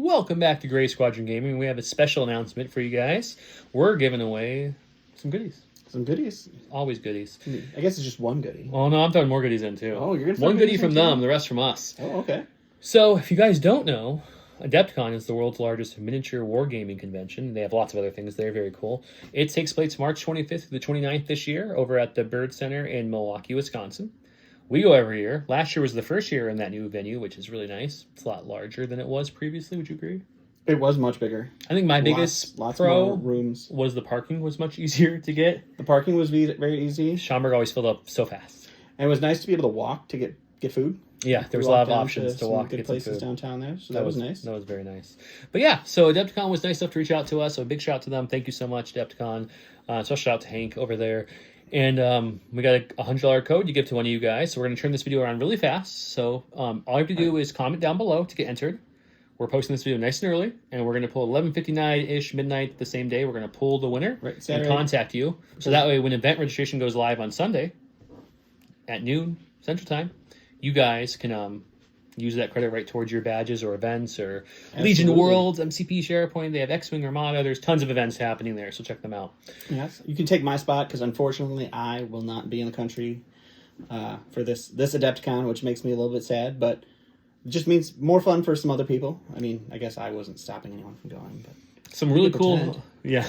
Welcome back to Gray Squadron Gaming. We have a special announcement for you guys. We're giving away some goodies. Some goodies? Always goodies. I guess it's just one goodie. Oh, no, I'm throwing more goodies in, too. Oh, you're going to one goodie from them, the rest from us. Oh, okay. So, if you guys don't know, AdeptCon is the world's largest miniature wargaming convention. They have lots of other things there, very cool. It takes place March 25th through the 29th this year over at the Baird Center in Milwaukee, Wisconsin. We go every year. Last year was the first year in that new venue, which is really nice. It's a lot larger than it was previously. Would you agree? It was much bigger. I think my biggest lots pro more rooms. Was the parking was much easier to get. The parking was very easy. Schaumburg always filled up so fast. And it was nice to be able to walk to get food. Yeah, there was a lot of options to walk to get places some food. Downtown there, so that was nice. That was very nice. But yeah, so AdeptCon was nice enough to reach out to us, so a big shout out to them. Thank you so much, AdeptCon. Special shout out to Hank over there. And we got a $100 code to give to one of you guys. So we're going to turn this video around really fast. So all you have to do is comment down below to get entered. We're posting this video nice and early, and we're going to pull 11:59-ish midnight the same day. We're going to pull the winner and contact you. So that way when event registration goes live on Sunday at noon Central Time, you guys can use that credit right towards your badges or events or Legion Worlds, MCP, SharePoint. They have X-Wing Armada. There's tons of events happening there, so check them out. Yes, you can take my spot because unfortunately I will not be in the country for this AdeptCon, which makes me a little bit sad, but it just means more fun for some other people. I mean, I guess I wasn't stopping anyone from going, but some really cool, yeah.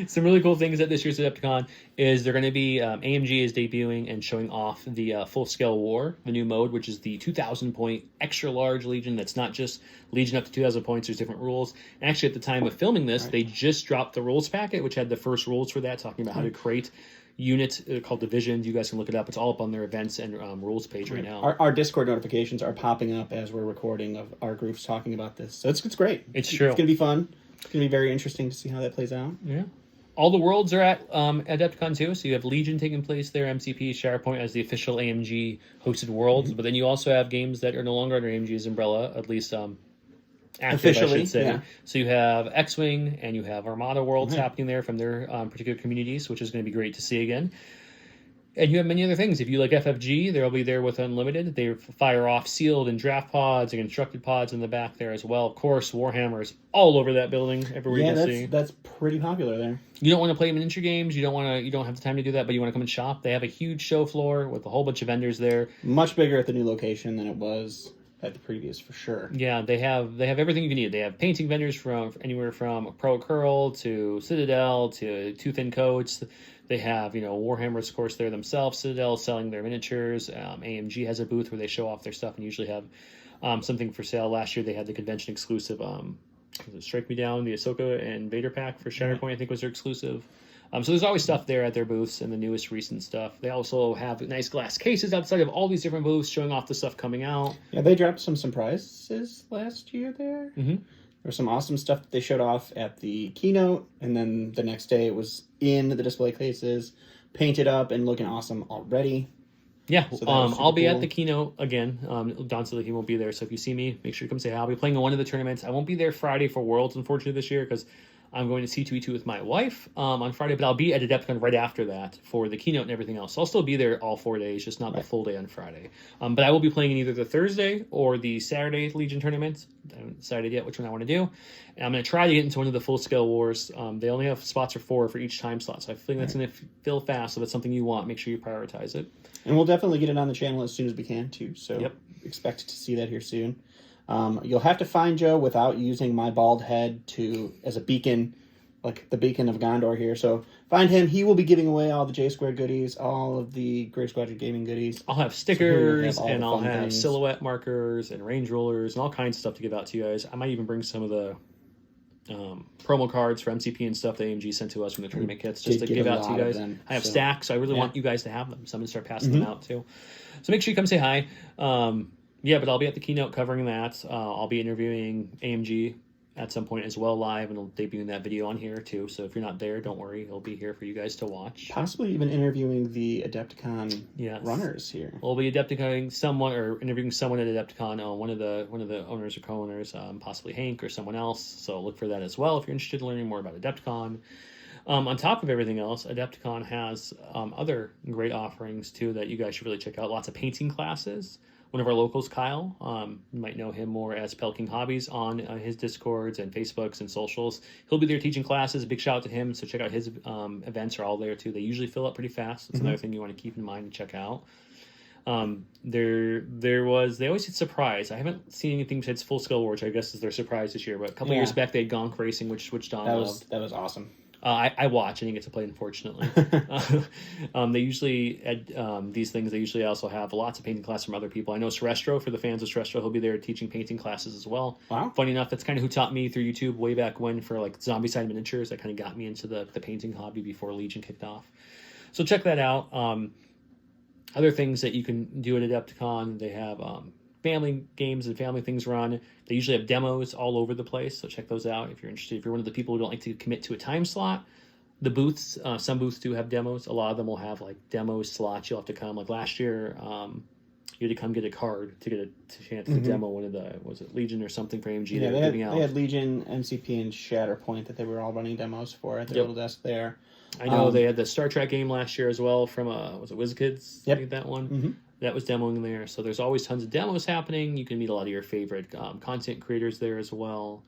Some really cool things at this year's Adepticon is they're going to be AMG is debuting and showing off the full-scale war, the new mode, which is the 2,000-point extra-large Legion. That's not just Legion up to 2,000 points. There's different rules. And actually, at the time of filming this, they just dropped the rules packet, which had the first rules for that, talking about how to create units called divisions. You guys can look it up. It's all up on their events and rules page right now. Our Discord notifications are popping up as we're recording of our groups talking about this. So it's great. It's true. It's going to be fun. It's going to be very interesting to see how that plays out. Yeah. All the worlds are at AdeptCon too, so you have Legion taking place there, MCP, SharePoint as the official AMG hosted worlds, but then you also have games that are no longer under AMG's umbrella, at least officially, I should say. Yeah. So you have X-Wing and you have Armada worlds happening there from their particular communities, which is going to be great to see again. And you have many other things. If you like FFG, they'll be there with Unlimited. They fire off sealed and draft pods and constructed pods in the back there as well. Of course, Warhammer's all over that building. Everywhere you can see. That's pretty popular there. You don't want to play miniature games. You don't have the time to do that, but you want to come and shop. They have a huge show floor with a whole bunch of vendors there. Much bigger at the new location than it was at the previous, for sure. Yeah, they have everything you can need. They have painting vendors from anywhere from Pro Curl to Citadel to Tooth and Coats. They have, Warhammer's, of course, there themselves. Citadel selling their miniatures. AMG has a booth where they show off their stuff and usually have something for sale. Last year they had the convention exclusive, Strike Me Down, the Ahsoka and Vader pack for Shatterpoint, I think was their exclusive. So there's always stuff there at their booths and the newest recent stuff. They also have nice glass cases outside of all these different booths showing off the stuff coming out. Yeah, they dropped some surprises last year there. Mm-hmm. There was some awesome stuff that they showed off at the keynote, and then the next day it was in the display cases, painted up and looking awesome already. Yeah, so I'll be at the keynote again. Don said that he won't be there, so if you see me, make sure you come say hi. I'll be playing in one of the tournaments. I won't be there Friday for Worlds, unfortunately, this year, because I'm going to C2E2 with my wife on Friday, but I'll be at AdeptCon right after that for the keynote and everything else. So I'll still be there all 4 days, just not the full day on Friday. But I will be playing in either the Thursday or the Saturday Legion tournament. I haven't decided yet which one I want to do. And I'm going to try to get into one of the full-scale wars. They only have spots for each time slot, so I think that's going to fill fast. So if it's something you want, make sure you prioritize it. And we'll definitely get it on the channel as soon as we can, too. So expect to see that here soon. You'll have to find Joe without using my bald head as a beacon, like the beacon of Gondor here. So find him. He will be giving away all the J-Squared goodies, all of the Gray Squadron Gaming goodies. I'll have stickers, and I'll have silhouette markers and range rollers and all kinds of stuff to give out to you guys. I might even bring some of the promo cards for MCP and stuff that AMG sent to us from the tournament kits just to give out to you guys. I have stacks, so I really want you guys to have them. So I'm going to start passing them out too. So make sure you come say hi. But I'll be at the keynote covering that. I'll be interviewing AMG at some point as well live, and I'll debut that video on here too. So if you're not there, don't worry. It'll be here for you guys to watch. Possibly even interviewing the AdeptCon runners here. We'll be AdeptCon someone or interviewing someone at AdeptCon. One of the owners or co-owners, possibly Hank or someone else. So look for that as well if you're interested in learning more about AdeptCon. On top of everything else, AdeptCon has other great offerings too that you guys should really check out. Lots of painting classes. one of our locals, Kyle. You might know him more as Pelking Hobbies on his Discords and Facebooks and socials. He'll be there teaching classes. Big shout out to him. So check out his events are all there too. They usually fill up pretty fast. That's another thing you want to keep in mind and check out. They always get surprised. I haven't seen anything besides Full Scale War, which I guess is their surprise this year. But a couple years back, they had Gonk Racing, which Don loved. That was awesome. I watch. I didn't get to play, unfortunately. They usually, at these things, they usually also have lots of painting classes from other people. I know Serestro, for the fans of Serestro, he'll be there teaching painting classes as well. Wow. Funny enough, that's kind of who taught me through YouTube way back when for like Zombicide miniatures. That kind of got me into the painting hobby before Legion kicked off. So check that out. Other things that you can do at Adepticon, they have family games and family things run. They usually have demos all over the place, so check those out if you're interested. If you're one of the people who don't like to commit to a time slot, the booths, some booths do have demos. A lot of them will have like demo slots. You'll have to come. Like last year, you had to come get a card to get a chance to demo one of the, was it Legion or something for AMG? Yeah, they had Legion, MCP, and Shatterpoint that they were all running demos for at their little desk there. I know they had the Star Trek game last year as well from, was it WizKids? Yep. I think that one. That was demoing there. So there's always tons of demos happening. You can meet a lot of your favorite content creators there as well.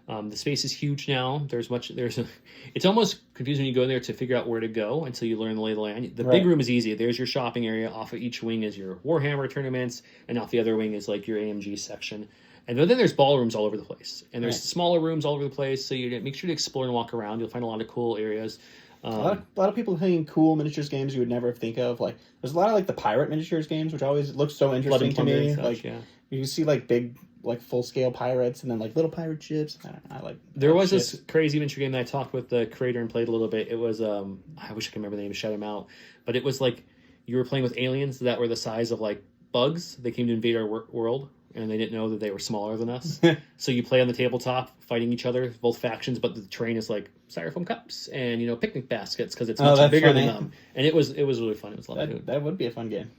The space is huge now. It's almost confusing when you go in there to figure out where to go until you learn the lay of the land. The big room is easy. There's your shopping area. Off of each wing is your Warhammer tournaments, and off the other wing is like your AMG section. And then there's ballrooms all over the place. And there's smaller rooms all over the place. So you make sure to explore and walk around. You'll find a lot of cool areas. A lot of people playing cool miniatures games you would never think of. Like there's a lot of like the pirate miniatures games, which always looks so interesting to me. Like you see like big, like full scale pirates, and then like little pirate ships. I like. There was this crazy miniature game that I talked with the creator and played a little bit. It was I wish I could remember the name to shout him out, but it was like you were playing with aliens that were the size of like bugs. They came to invade our world. And they didn't know that they were smaller than us. So you play on the tabletop, fighting each other, both factions, but the terrain is like styrofoam cups and, picnic baskets because it's much bigger than them. And it was really fun. It was a lot of food. That would be a fun game.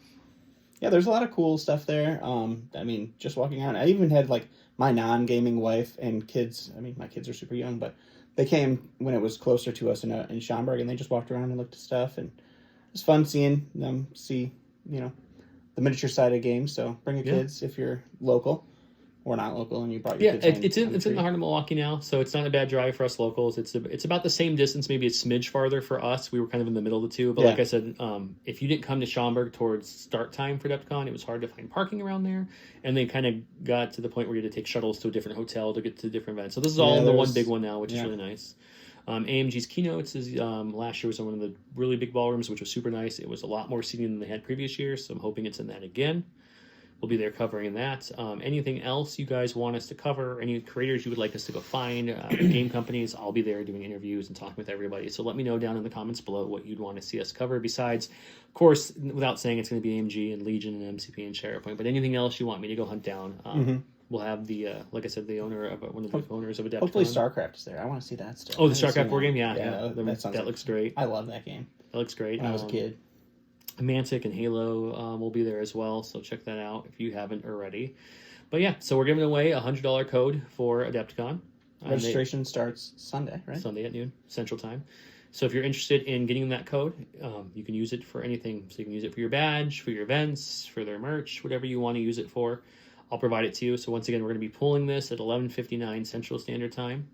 Yeah, there's a lot of cool stuff there. I mean, just walking around. I even had like my non-gaming wife and kids. I mean, my kids are super young, but they came when it was closer to us in Schaumburg, and they just walked around and looked at stuff. And it was fun seeing them see, the miniature side of games. So bring your kids if you're local or not local, and you brought your kids. It's in the heart of Milwaukee now, so it's not a bad drive for us locals. It's about the same distance, maybe a smidge farther for us. We were kind of in the middle of the two, but like I said, if you didn't come to Schaumburg towards start time for Adepticon, it was hard to find parking around there, and they kind of got to the point where you had to take shuttles to a different hotel to get to different events. So this is all in the one big one now, which is really nice. AMG's keynotes is last year was in one of the really big ballrooms, which was super nice. It was a lot more seating than they had previous years, so I'm hoping it's in that again. We'll be there covering that. Anything else you guys want us to cover? Any creators you would like us to go find? Game companies? I'll be there doing interviews and talking with everybody. So let me know down in the comments below what you'd want to see us cover. Besides, of course, without saying, it's going to be AMG and Legion and MCP and Shatterpoint. But anything else you want me to go hunt down? We'll have the, like I said, the owner of one of the owners of Adepticon. Hopefully StarCraft is there. I want to see that still. Oh, the StarCraft board game? Yeah. That looks great. I love that game. That looks great. When I was a kid. Mantic and Halo will be there as well, so check that out if you haven't already. But yeah, so we're giving away a $100 code for Adepticon. Registration starts Sunday, right? Sunday at noon, Central Time. So if you're interested in getting that code, you can use it for anything. So you can use it for your badge, for your events, for their merch, whatever you want to use it for. I'll provide it to you. So once again, we're going to be pulling this at 11:59 Central Standard Time.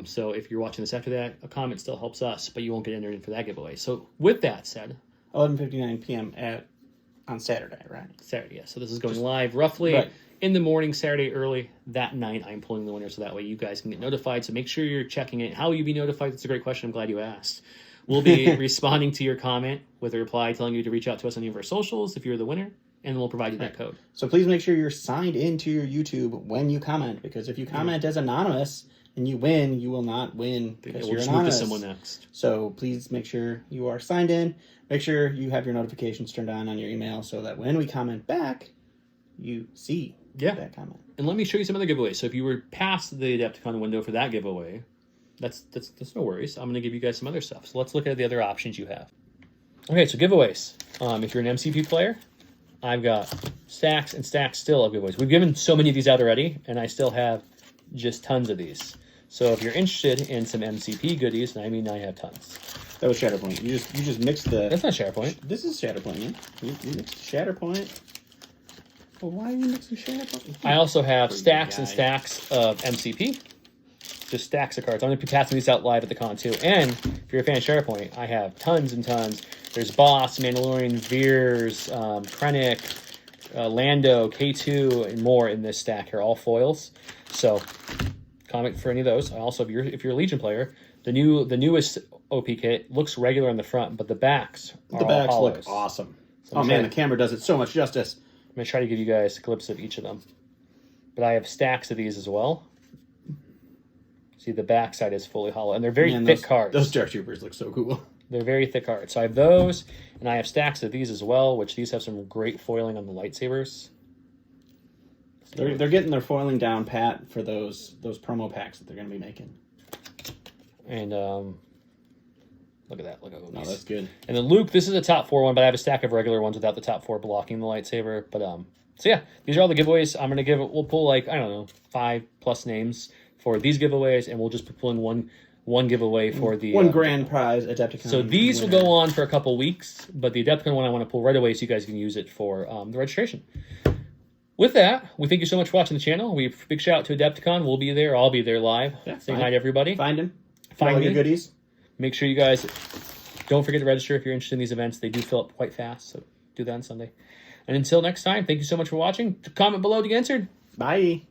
So if you're watching this after that, a comment still helps us, but you won't get entered in for that giveaway. So with that said, 11:59 p.m. on Saturday, right? Saturday, yeah. So this is going live roughly in the morning, Saturday early. That night, I'm pulling the winner, so that way you guys can get notified. So make sure you're checking it. How will you be notified? That's a great question. I'm glad you asked. We'll be responding to your comment with a reply telling you to reach out to us on any of our socials if you're the winner, and we'll provide you that code. So please make sure you're signed into your YouTube when you comment, because if you comment as anonymous and you win, you will not win because you're anonymous. Someone next. So please make sure you are signed in. Make sure you have your notifications turned on your email so that when we comment back, you see that comment. And let me show you some other giveaways. So if you were past the Adepticon window for that giveaway, that's no worries. I'm going to give you guys some other stuff. So let's look at the other options you have. Okay, so giveaways. If you're an MCP player, I've got stacks and stacks still of giveaways. We've given so many of these out already, and I still have just tons of these. So if you're interested in some MCP goodies, and I mean I have tons. That was Shatterpoint. You just mixed the... That's not Shatterpoint. This is Shatterpoint, yeah. You mixed Shatterpoint Well, why are you mixing shit up? I also have Pretty stacks guy. and stacks of MCP. Just stacks of cards. I'm going to be passing these out live at the con too. And if you're a fan of SharePoint, I have tons and tons. There's Boss, Mandalorian, Veers, Krennic, Lando, K2, and more in this stack here. All foils. So comment for any of those. I also, if you're a Legion player, the newest OP kit looks regular on the front, but the backs are all hollows. Look awesome. So Oh man, the camera does it so much justice. I'm going to try to give you guys a glimpse of each of them. But I have stacks of these as well. See, the backside is fully hollow, and they're very thick cards. Those Dark Troopers look so cool. They're very thick cards. So I have those, and I have stacks of these as well, which these have some great foiling on the lightsabers. They're getting their foiling down pat for those promo packs that they're going to be making. And look at that. Look at those. Oh, that's good. And then Luke, this is a top 4 one, but I have a stack of regular ones without the top 4 blocking the lightsaber. But so yeah, these are all the giveaways. I'm gonna we'll pull like, I don't know, 5+ names for these giveaways, and we'll just be pulling one giveaway for the one grand prize Adepticon. So these will go on for a couple weeks, but the Adepticon one I want to pull right away so you guys can use it for the registration. With that, we thank you so much for watching the channel. Big shout out to Adepticon. We'll be there. I'll be there live. Yeah, saying hi to everybody. Find him. Find all me. your goodies. Make sure you guys don't forget to register if you're interested in these events. They do fill up quite fast, so do that on Sunday. And until next time, thank you so much for watching. Comment below to get answered. Bye.